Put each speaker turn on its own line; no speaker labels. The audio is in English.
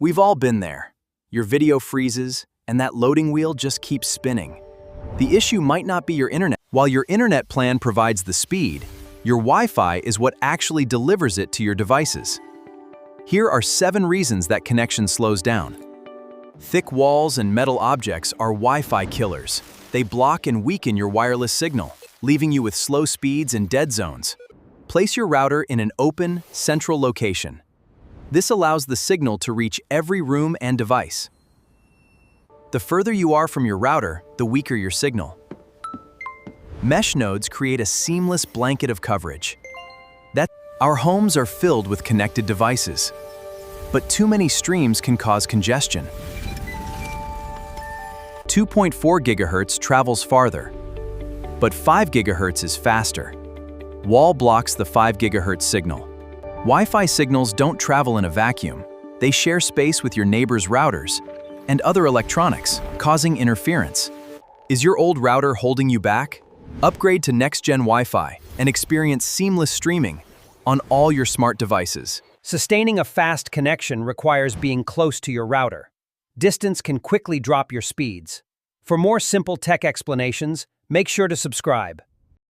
We've all been there. Your video freezes, and that loading wheel just keeps spinning. The issue might not be your internet. While your internet plan provides the speed, your Wi-Fi is what actually delivers it to your devices. Here are 7 reasons that connection slows down. Thick walls and metal objects are Wi-Fi killers. They block and weaken your wireless signal, leaving you with slow speeds and dead zones. Place your router in an open, central location. This allows the signal to reach every room and device. The further you are from your router, the weaker your signal. Mesh nodes create a seamless blanket of coverage. Our homes are filled with connected devices, but too many streams can cause congestion. 2.4 GHz travels farther, but 5 GHz is faster. Wall blocks the 5 GHz signal. Wi-Fi signals don't travel in a vacuum. They share space with your neighbor's routers and other electronics, causing interference. Is your old router holding you back? Upgrade to next-gen Wi-Fi and experience seamless streaming on all your smart devices.
Sustaining a fast connection requires being close to your router. Distance can quickly drop your speeds. For more simple tech explanations, make sure to subscribe.